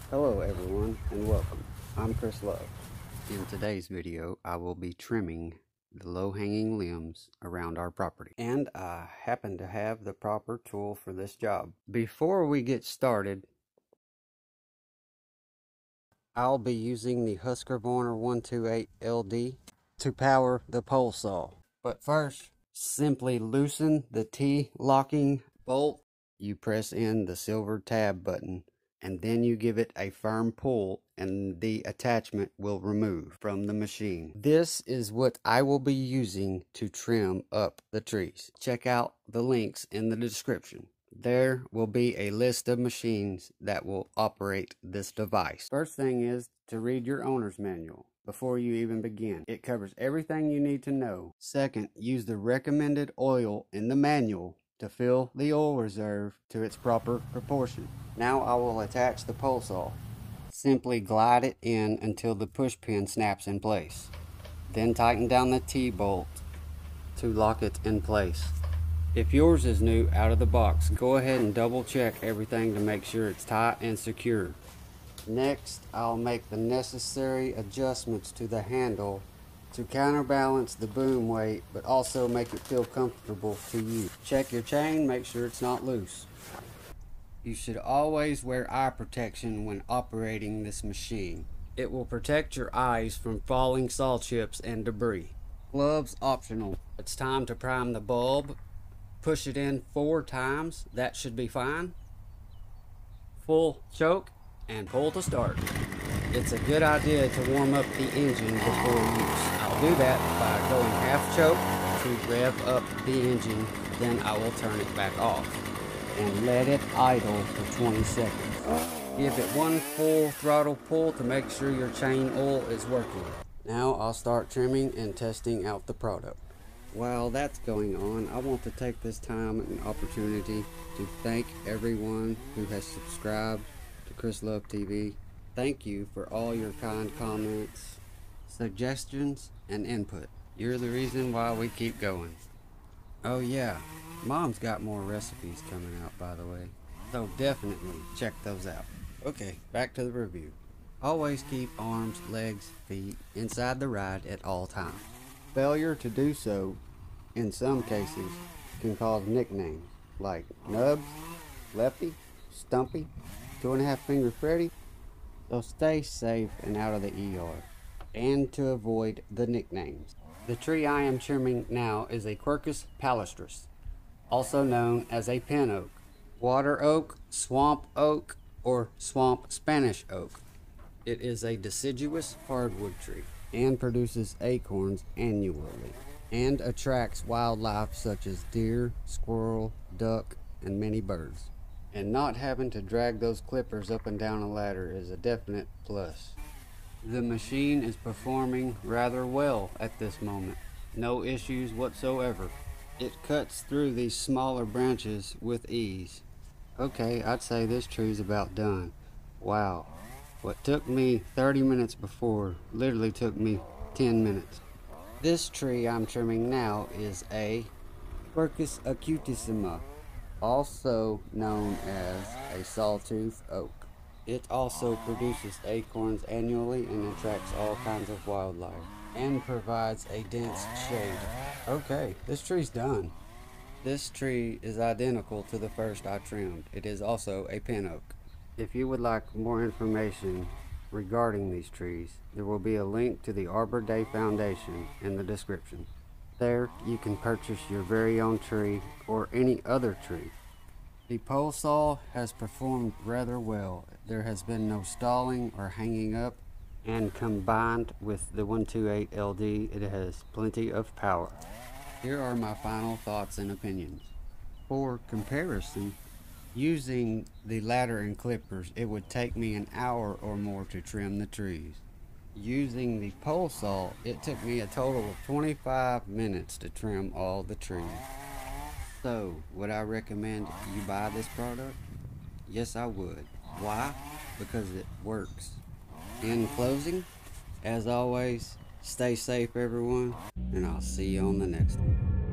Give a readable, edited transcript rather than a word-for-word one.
Hello everyone and welcome. I'm Chris Love. In today's video I will be trimming the low-hanging limbs around our property, and I happen to have the proper tool for this job. Before we get started, I'll be using the Husqvarna 128 LD to power the pole saw. But first, simply loosen the T-locking bolt. You press in the silver tab button, and then you give it a firm pull and the attachment will remove from the machine. This is what I will be using to trim up the trees. Check out the links in the description. There will be a list of machines that will operate this device. First thing is to read your owner's manual before you even begin. It covers everything you need to know. Second, use the recommended oil in the manual to fill the oil reserve to its proper proportion. Now I will attach the pole saw. Simply glide it in until the push pin snaps in place. Then tighten down the T-bolt to lock it in place. If yours is new out of the box, go ahead and double check everything to make sure it's tight and secure. Next, I'll make the necessary adjustments to the handle to counterbalance the boom weight, but also make it feel comfortable to use. Check your chain, make sure it's not loose. You should always wear eye protection when operating this machine. It will protect your eyes from falling saw chips and debris. Gloves optional. It's time to prime the bulb. Push it in 4 times, that should be fine. Full choke and pull to start. It's a good idea to warm up the engine before use. I'll do that by going half choke to rev up the engine, then I will turn it back off and let it idle for 20 seconds. Give it one full throttle pull to make sure your chain oil is working. Now I'll start trimming and testing out the product. While that's going on, I want to take this time and opportunity to thank everyone who has subscribed to Chris Love TV. Thank you for all your kind comments, suggestions, and input. You're the reason why we keep going. Oh yeah, Mom's got more recipes coming out, by the way, so definitely check those out. Okay, back to the review. Always keep arms, legs, feet inside the ride at all times. Failure to do so, in some cases, can cause nicknames like Nubs, Lefty, Stumpy, 2.5 Finger Freddy. So stay safe and out of the ER, and to avoid the nicknames. The tree I am trimming now is a Quercus palustris, also known as a pin oak, water oak, swamp oak, or swamp Spanish oak. It is a deciduous hardwood tree and produces acorns annually, and attracts wildlife such as deer, squirrel, duck, and many birds. And not having to drag those clippers up and down a ladder is a definite plus. The machine is performing rather well at this moment. No issues whatsoever. It cuts through these smaller branches with ease. Okay, I'd say this tree's about done. Wow. What took me 30 minutes before literally took me 10 minutes. This tree I'm trimming now is a Quercus acutissima, also known as a sawtooth oak. It also produces acorns annually and attracts all kinds of wildlife and provides a dense shade. Okay, this tree's done. This tree is identical to the first I trimmed. It is also a pin oak. If you would like more information regarding these trees, there will be a link to the Arbor Day Foundation in the description. There you can purchase your very own tree or any other tree. The pole saw has performed rather well. There has been no stalling or hanging up, and combined with the 128 LD, it has plenty of power. Here are my final thoughts and opinions. For comparison, using the ladder and clippers, it would take me an hour or more to trim the trees. Using the pole saw, it took me a total of 25 minutes to trim all the trees. So, would I recommend you buy this product? Yes, I would. Why? Because it works. In closing, as always, stay safe everyone, and I'll see you on the next one.